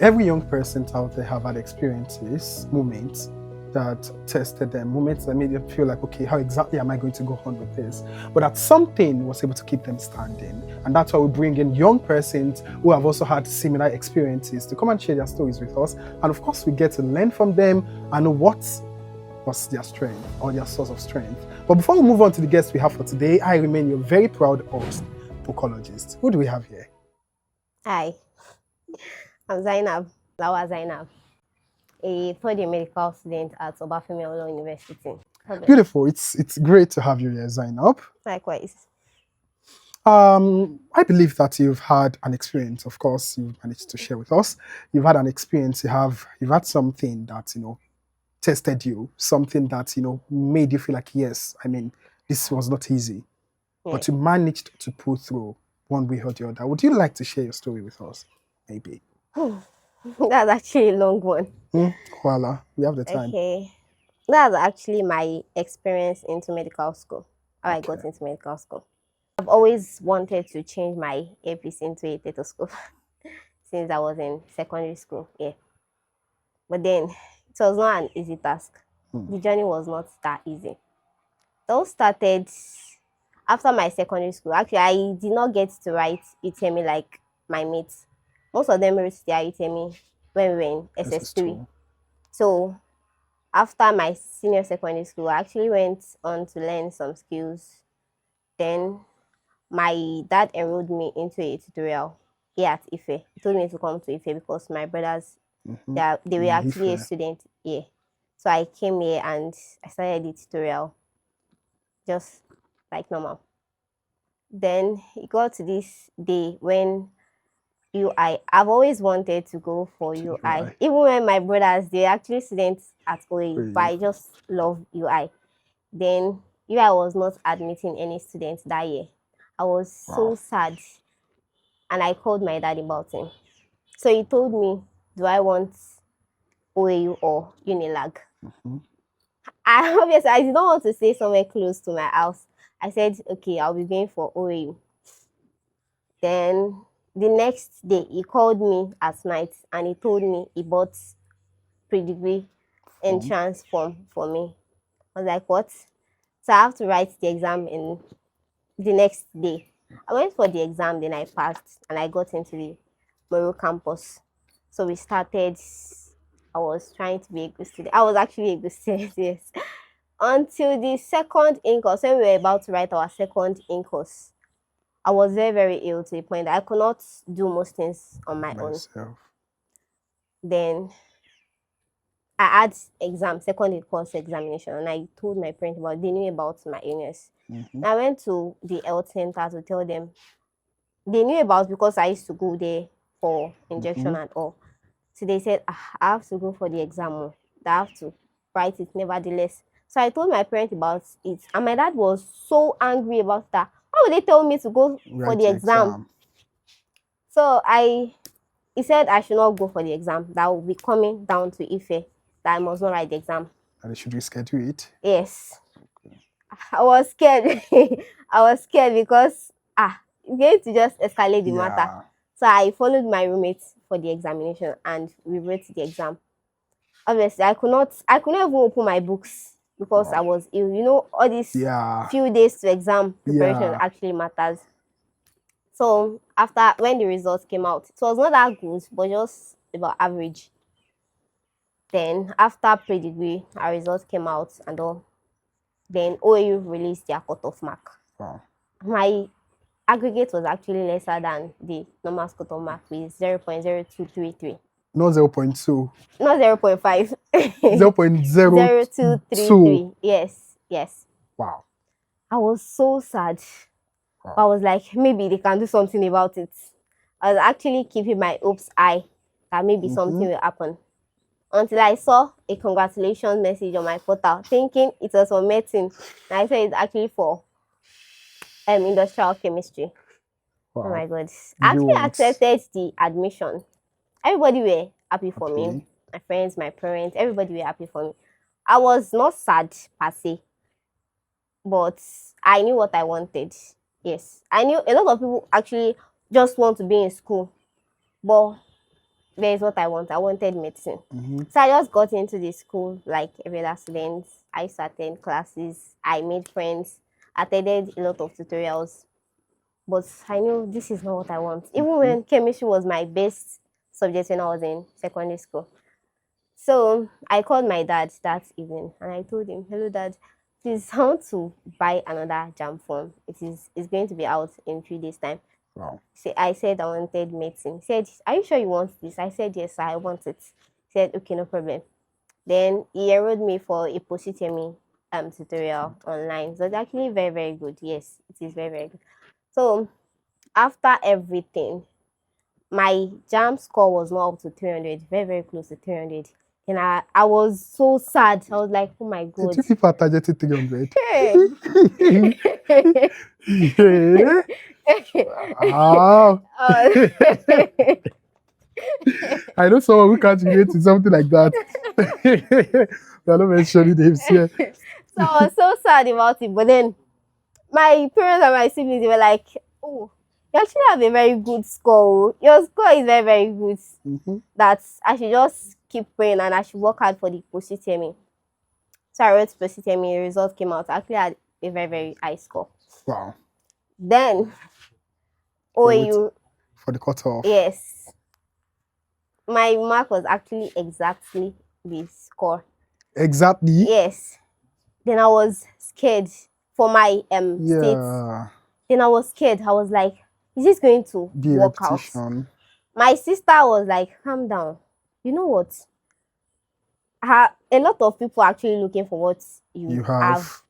Every young person out there have had experiences, moments that tested them, moments that made them feel like, okay, how exactly am I going to go on with this? But that something was able to keep them standing. And that's why we bring in young persons who have also had similar experiences to come and share their stories with us. And of course, we get to learn from them and know what was their strength or their source of strength. But before we move on to the guests we have for today, I remain your very proud host, Bokologist. Who do we have here? Hi, I'm Zainab, Lawal Zainab, a third year medical student at Obafemi Awolowo University. Beautiful. It's great to have you here, Zainab. Likewise. I believe that you've had an experience. Of course, you've managed to share with us. You've had an experience. You've had something that tested you, something that made you feel like, yes, I mean, this was not easy, but you managed to pull through one way or the other. Would you like to share your story with us, maybe? That's actually a long one. Voila, we have the time. Okay, that's actually my experience into medical school. How I got into medical school. I've always wanted to change my APC into a stethoscope since I was in secondary school. Yeah, but then it was not an easy task. The journey was not that easy. It all started after my secondary school. Actually, I did not get to write UTME like my mates. Most of them wrote their UTME when we were in SS3. So after my senior secondary school, I actually went on to learn some skills. Then my dad enrolled me into a tutorial here at Ife. He told me to come to Ife because my brothers, they were actually a student here. So I came here and I started the tutorial just like normal. Then it got to this day when UI. I've always wanted to go for UI. Even when my brothers, they're actually students at OAU, but I just love UI. Then UI was not admitting any students that year. I was so sad. And I called my dad about it. So he told me, do I want OAU or Unilag? Obviously, I did not want to stay somewhere close to my house. I said, okay, I'll be going for OAU. Then the next day, he called me at night and he told me he bought pre-degree entrance form for me. I was like, what? So I have to write the exam in the next day. I went for the exam, then I passed and I got into the Moro campus. So we started. I was trying to be a good student. I was actually a good student, yes. Until the second in-course, when we were about to write our second in-course, I was very, very ill to the point that I could not do most things on my own. Then I had second in-course examination, and I told my parents about it. They knew about my illness. I went to the health center to tell them. They knew about because I used to go there for injection and all. So they said, I have to go for the exam. I have to write it nevertheless. So I told my parents about it. And my dad was so angry about that. Why would they tell me to go for the exam? So he said I should not go for the exam. That will be coming down to Ife. That I must not write the exam. And should we schedule it? Yes. I was scared. I was scared because it's going to just escalate the matter. So I followed my roommates for the examination and we wrote the exam. Obviously, I could not even open my books because I was ill. You know, all these few days to exam preparation actually matters. So after when the results came out, it was not that good, but just about average. Then after pre-degree, our results came out and all. Then OAU released their cutoff mark. My aggregate was actually lesser than the normal cutoff mark with 0.0233. Not 0.2. Not 0.5. 0.0233. Yes. Wow. I was so sad. I was like, maybe they can do something about it. I was actually keeping my hopes high that maybe something will happen. Until I saw a congratulations message on my portal, thinking it was for medicine. And I said it's actually for industrial chemistry. Wow. Oh my God. I actually accepted the admission. Everybody were happy for me. My friends, my parents, everybody were happy for me. I was not sad per se, but I knew what I wanted. Yes. I knew a lot of people actually just want to be in school. But there is what I want. I wanted medicine. Mm-hmm. So I just got into the school like every other student. I used to attend classes. I made friends. Attended a lot of tutorials. But I knew this is not what I want. Even when chemistry was my best subject when I was in secondary school. So I called my dad that evening and I told him, "Hello, dad. Please, I want to buy another jam form. It's going to be out in a few days' time." Wow. I said I wanted medicine. He said, "Are you sure you want this?" I said, "Yes, sir, I want it." He said, "Okay, no problem." Then he enrolled me for a post-UTME tutorial online. So it's actually very, very good. Yes, it is very, very good. So after everything, my jam score was not up to 300, very, very close to 300. And I was so sad. I was like, oh my So God. two people are targeted 300. Hey. Yeah. Wow. Uh, I know someone who can't relate to something like that. We are not mentioning names here. so I was so sad about it. But then my parents and my siblings, they were like, oh, you actually have a very good score. Your score is very, very good. Mm-hmm. That I should just keep praying and I should work hard for the post-UTME. So I wrote post-UTME, the result came out. I actually had a very, very high score. Wow. Then, Wait OAU, for the cutoff. yes. My mark was actually exactly the score. Exactly. Yes. Then I was scared for my state. Yeah. Then I was scared. I was like, is this going to Be a work out? repetition. My sister was like, calm down. You know what? A lot of people are actually looking for what you have.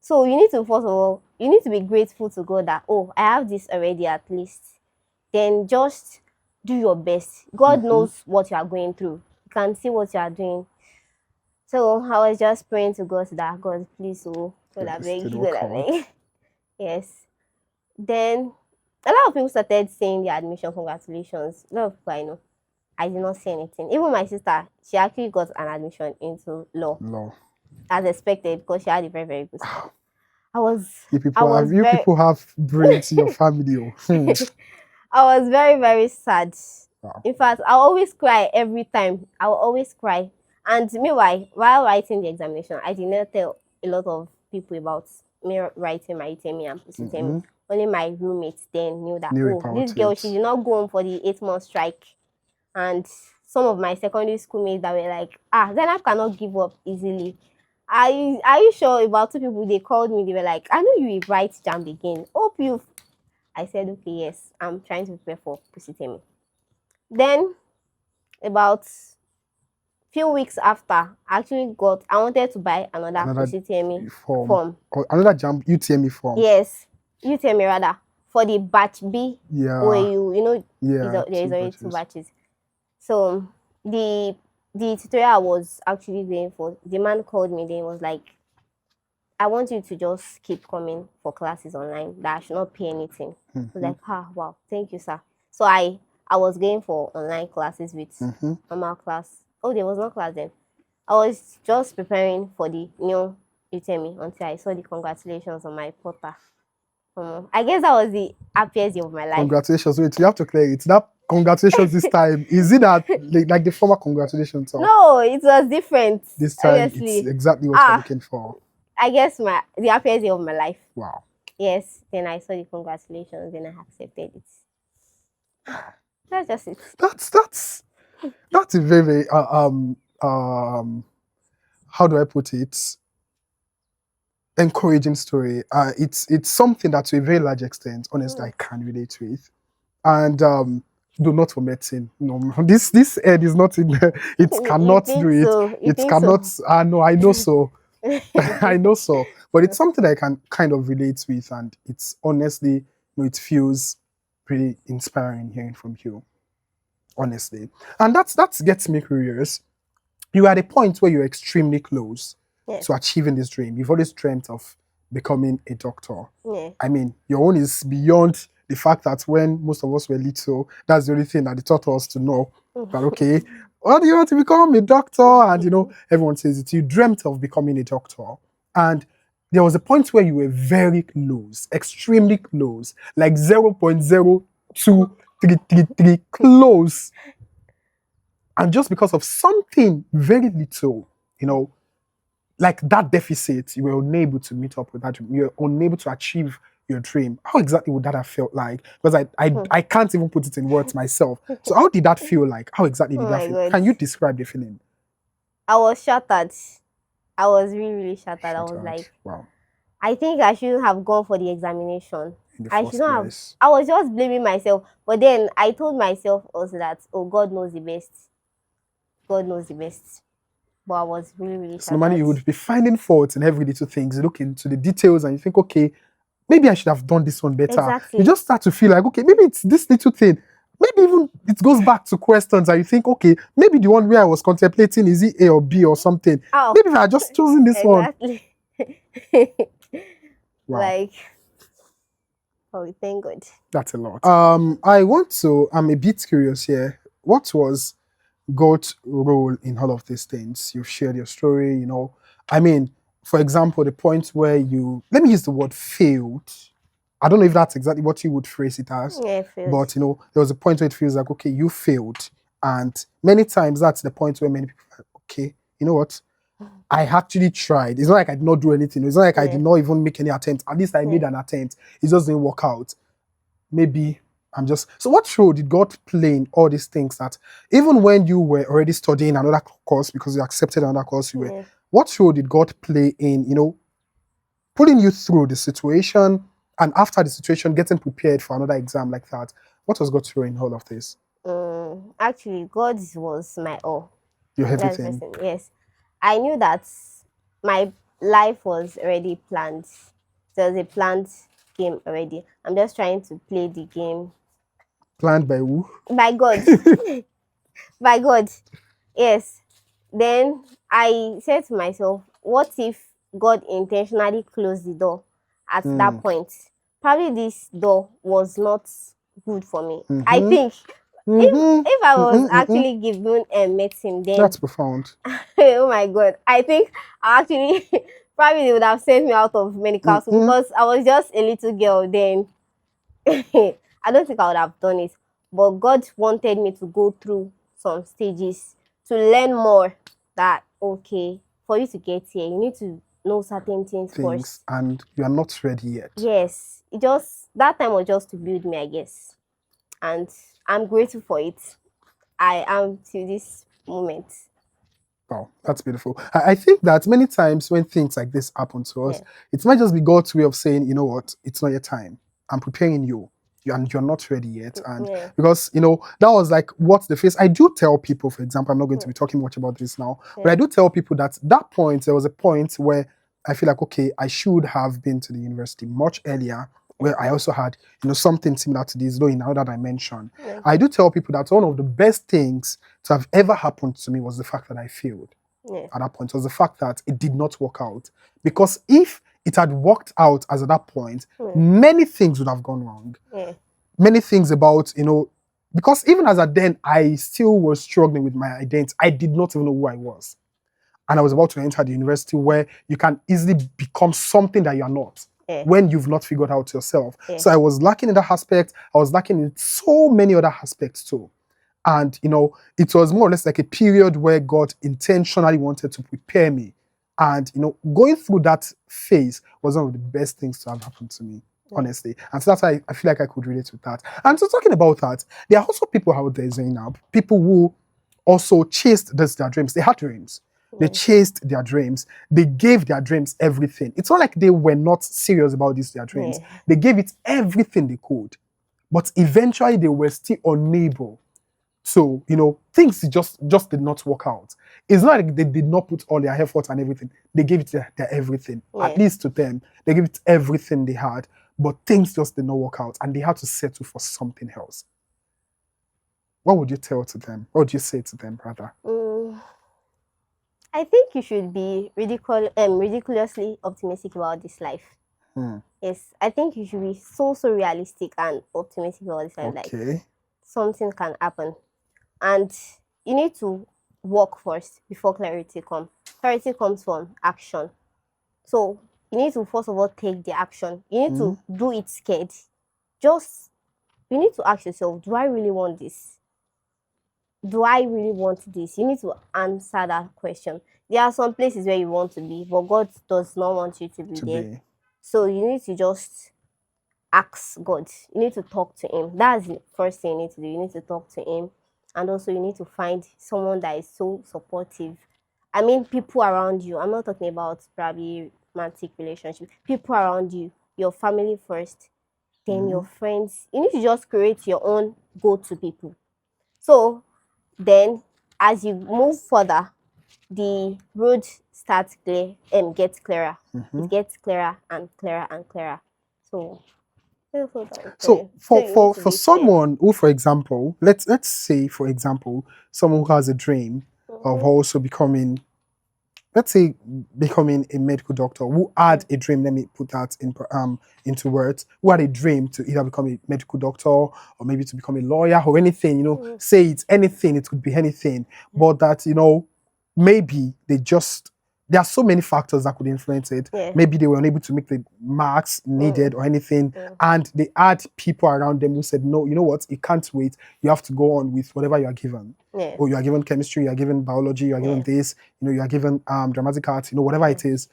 So you need to, first of all, you need to be grateful to God that, oh, I have this already at least. Then just do your best. God knows what you are going through. You can see what you are doing. So I was just praying to God that, God, please, oh, God, I beg you, God, I beg. Yes. Then a lot of people started saying the admission, congratulations. A lot of people I know. I did not say anything. Even my sister, she actually got an admission into law. As expected, because she had a very, very good score. You people have brains in your family. I was very, very sad. Wow. In fact, I always cry every time. I will always cry. And meanwhile, while writing the examination, I did not tell a lot of people about me writing my UTME and post-UTME. Only my roommates then knew that, this girl, she did not go home for the 8-month strike. And some of my secondary schoolmates that were like, Zainab cannot give up easily. Are you sure? About 2 people, they called me, they were like, I know you will write JAMB again. Hope you. I said, okay, yes, I'm trying to prepare for post-UTME. Then, about few weeks after, I wanted to buy another post-UTME form. Another JAMB UTME form. Yes, UTME rather, for the batch B. Yeah. Where there is already batches. 2 batches. So the tutorial I was actually going for, the man called me then, was like, I want you to just keep coming for classes online, that I should not pay anything. I was like, wow, thank you, sir. So I was going for online classes with normal class. Oh, there was no class then. I was just preparing for the new UTME until I saw the congratulations on my portal. I guess that was the happiest day of my life. Congratulations. Wait, you have to clear it. That congratulations this time, is it that like the former congratulations? No, it was different. This time, honestly. It's exactly what you're looking for. I guess the happiest day of my life. Wow. Yes. Then I saw the congratulations, and I accepted it. That's just it. That's a very, very how do I put it? Encouraging story. It's something that to a very large extent, honestly, I can relate with. And do not for medicine. No, this head is not in there. It cannot do it. So? It cannot. No, I know so. I know so. But it's something I can kind of relate with, and it's honestly, it feels pretty inspiring hearing from you. Honestly, and that gets me curious. You are at a point where you're extremely close to achieving this dream. You've always dreamt of becoming a doctor. Yeah. I mean, your own is beyond the fact that when most of us were little, that's the only thing that they taught us to know. But okay, what do you want to become? A doctor? And everyone says it. You dreamt of becoming a doctor. And there was a point where you were very close, extremely close, like 0.0233 close. And just because of something very little, you know, like that deficit, you were unable to meet up with that dream. You're unable to achieve your dream. How exactly would that have felt like? Because I can't even put it in words myself. So how did that feel like? How exactly did Oh that my feel? God. Can you describe the feeling? I was shattered. I was really, really shattered. I was Shattered. like, Wow. I think I shouldn't have gone for the examination. In the I first shouldn't have. place. I was just blaming myself. But then I told myself also that, oh, God knows the best. God knows the best. But I was really, really So normally shattered. you would be finding faults in every little things. You look into the details and you think, okay, maybe I should have done this one better. You Exactly. just start to feel like, okay, maybe it's this little thing. Maybe even it goes back to questions and you think, okay, maybe the one where I was contemplating, is it A or B or something? Oh, Maybe if I had just chosen this one. exactly. Wow. Like, oh, thank God. That's a lot. I'm a bit curious here. What was God's role in all of these things? You've shared your story, you know. I mean, for example, the point where let me use the word failed. I don't know if that's exactly what you would phrase it as, Yeah, it feels. but you know, there was a point where it feels like, okay, you failed. And many times that's the point where many people are like, okay, you know what? I actually tried. It's not like I did not do anything. It's not like I did not even make any attempt. At least I made an attempt. It just didn't work out. Maybe I'm just. So, what role did God play in all these things that even when you were already studying another course because you accepted another course, what role did God play in, you know, pulling you through the situation and after the situation, getting prepared for another exam like that? What was God's role in all of this? Actually, God was my all. Your That's the everything. person. Yes, I knew that my life was already planned. There was a planned game already. I'm just trying to play the game Planned by who? by God. By God. Yes. Then I said to myself, what if God intentionally closed the door at that point? Probably this door was not good for me. I think if I was actually given a medicine, then That's profound. oh my God, I think I actually probably they would have sent me out of medical school because I was just a little girl then. I don't think I would have done it, but God wanted me to go through some stages to learn more. That okay, for you to get here, you need to know certain things first. And you are not ready yet. Yes, it just that time was just to build me, I guess, and I'm grateful for it. I am to this moment. Wow, that's beautiful. I think that many times when things like this happen to us, it might just be God's way of saying, you know what, it's not your time. I'm preparing you. And you're not ready yet. And because, you know, that was like what the face. I do tell people, for example, I'm not going to be talking much about this now, but I do tell people that point, there was a point where I feel like, okay, I should have been to the university much earlier, where I also had, you know, something similar to this, though in another dimension. I do tell people that one of the best things to have ever happened to me was the fact that I failed at that point. It was the fact that it did not work out. Because if it had worked out as at that point, many things would have gone wrong. Many things about, you know, because even as at then, I still was struggling with my identity. I did not even know who I was. And I was about to enter the university where you can easily become something that you're not when you've not figured out yourself. So I was lacking in that aspect. I was lacking in so many other aspects too. And, you know, it was more or less like a period where God intentionally wanted to prepare me. And, you know, going through that phase was one of the best things to have happened to me, honestly. And so that's why I feel like I could relate with that. And so talking about that, there are also people out there, Zainab, people who also chased their dreams. They had dreams. They chased their dreams. They gave their dreams everything. It's not like they were not serious about their dreams. They gave it everything they could. But eventually they were still unable. So, you know, things just did not work out. It's not like they did not put all their effort and everything. They gave it their everything. At least to them. They gave it everything they had. But things just did not work out. And they had to settle for something else. What would you tell to them? What would you say to them, brother? I think you should be ridiculously optimistic about this life. Yes, I think you should be so realistic and optimistic about this life. Like something can happen. And you need to work first before clarity comes. Clarity comes from action. So you need to first of all take the action. You need to do it scared. You need to ask yourself, do I really want this? do I really want this? You need to answer that question. There are some places where you want to be, but God does not want you to be To there. be. So you need to just ask God. You need to talk to Him. That's the first thing you need to do. You need to talk to Him. And also, you need to find someone that is so supportive. I mean, people around you. I'm not talking about probably romantic relationship. People around you, your family first, then your friends. You need to just create your own go to people. So then, as you move further, the road starts clear and gets clearer. It gets clearer and clearer and clearer. So that's what I would So say. So for you need for to for be clear. someone who, for example, let's say, for example, someone who has a dream of Mm-hmm. also becoming, let's say, becoming a medical doctor, who had Mm. a dream, let me put that into words, who had a dream to either become a medical doctor or maybe to become a lawyer or anything, Mm. say it's anything, it could be anything, but that, maybe they just, there are so many factors that could influence it. Yeah. Maybe they were unable to make the marks needed Mm. or anything, Mm. and they had people around them who said, no, you know what, it can't wait. You have to go on with whatever you are given. Yeah. Or you are given chemistry, you are given biology, you are given Yeah. this, you are given dramatic arts, whatever Yeah. it is.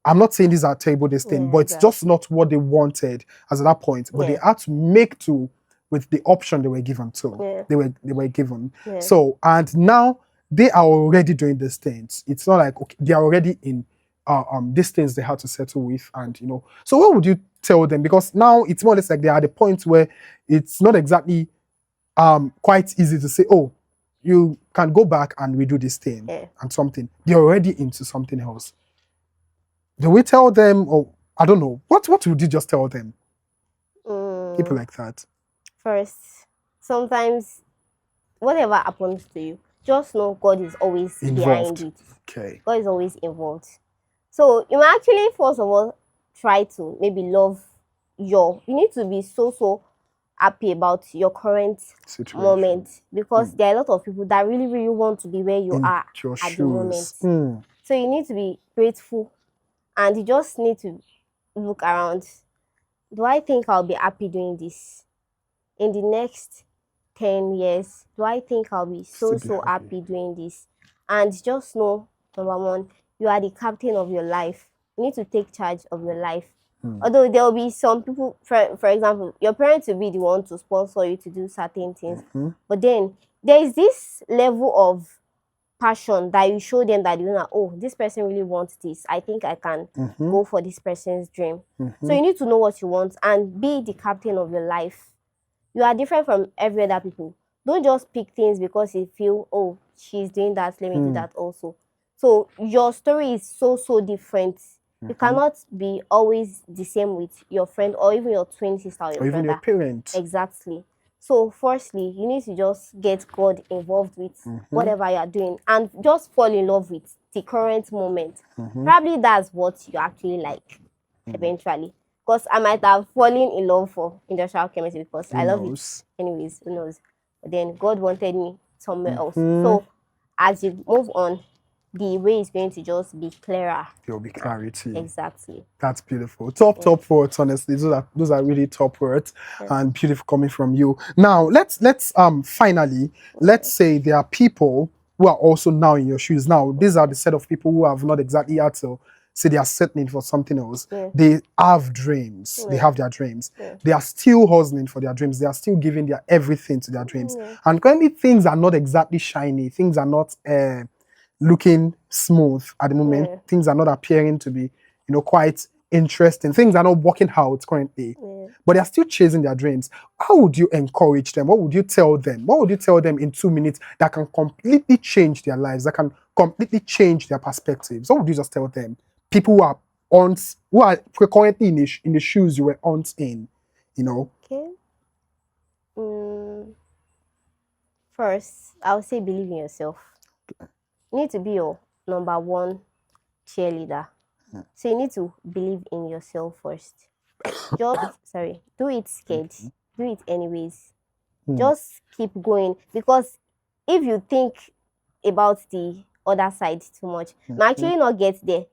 I'm not saying these are terrible, this thing, Yeah. but it's just Exactly. not what they wanted as at that point. But they Yeah. had to make do with the option they were given to. Yeah. They were given. Yeah. So, and now they are already doing these things. It's not like, okay, they are already in these things they had to settle with, and So what would you tell them? Because now it's more or less like they are at the point where it's not exactly quite easy to say, oh, you can go back and redo this thing Yeah. and something. They're already into something else. Do we tell them, or I don't know, what would you just tell them? People Mm. like that. First, sometimes whatever happens to you, just know God is always behind Involved. it. Okay. God is always involved. So you might actually first of all try to maybe love you need to be so happy about your current Situation. moment, because there are a lot of people that really really want to be where you In are your at the moment. shoes. So you need to be grateful, and you just need to look around. Do I think I'll be happy doing this in the next 10 years? Do I think I'll be Still be so happy. happy doing this? And just know, number one, you are the captain of your life. You need to take charge of your life. Although there will be some people, for example, your parents will be the one to sponsor you to do certain things. But then there is this level of passion that you show them, that you know, oh, this person really wants this. I think I can go for this person's dream. So you need to know what you want and be the captain of your life. You are different from every other people. Don't just pick things because you feel, oh, she's doing that, let me do that also. So your story is so different. You cannot be always the same with your friend or even your twin sister or your Or even your brother. parents. Exactly. So firstly, you need to just get God involved with whatever you are doing and just fall in love with the current moment. Probably that's what you actually like eventually. Because I might have fallen in love for industrial chemistry because Who I love it. knows? Anyways, who knows? But then God wanted me somewhere else. So as you move on, the way is going to just be clearer. There'll be clarity. Exactly. That's beautiful. Top words, honestly. Those are really top words and beautiful coming from you. Now let's finally, let's say there are people who are also now in your shoes. Now, these are the set of people who have not exactly had to say they are settling for something else. Yeah. They have dreams. They Yeah. have their dreams. Yeah. They are still hustling for their dreams. They are still giving their everything to their dreams. Yeah. And currently things are not exactly shiny. Things are not looking smooth at the moment. Yeah. Things are not appearing to be, quite interesting. Things are not working out currently, but they are still chasing their dreams. How would you encourage them? What would you tell them? What would you tell them in 2 minutes that can completely change their lives, that can completely change their perspectives? What would you just tell them? People who are currently in the shoes you were once in, Okay. First, I would say believe in yourself. You need to be your number one cheerleader. So you need to believe in yourself first. Just do it scared. Do it anyways. Just keep going, because if you think about the other side too much, you might actually not get there.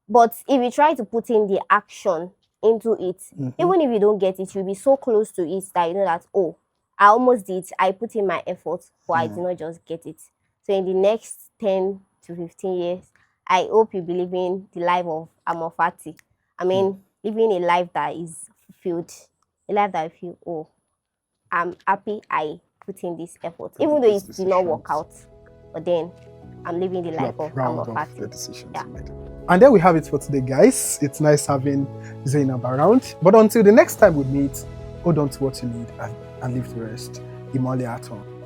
But if you try to put in the action into it, even if you don't get it, you'll be so close to it that you know that, oh, I almost did. I put in my effort, but I did not just get it. So in the next 10 to 15 years, I hope you be living the life of Amofati. I mean, living a life that is fulfilled, a life that I feel, oh, I'm happy I put in this effort, even though it did not work out. But then I'm living the life of of the Amofati. decisions Yeah. you made. And there we have it for today, guys. It's nice having Zainab around. But until the next time we meet, hold on to what you need and leave the rest. Imole Atom.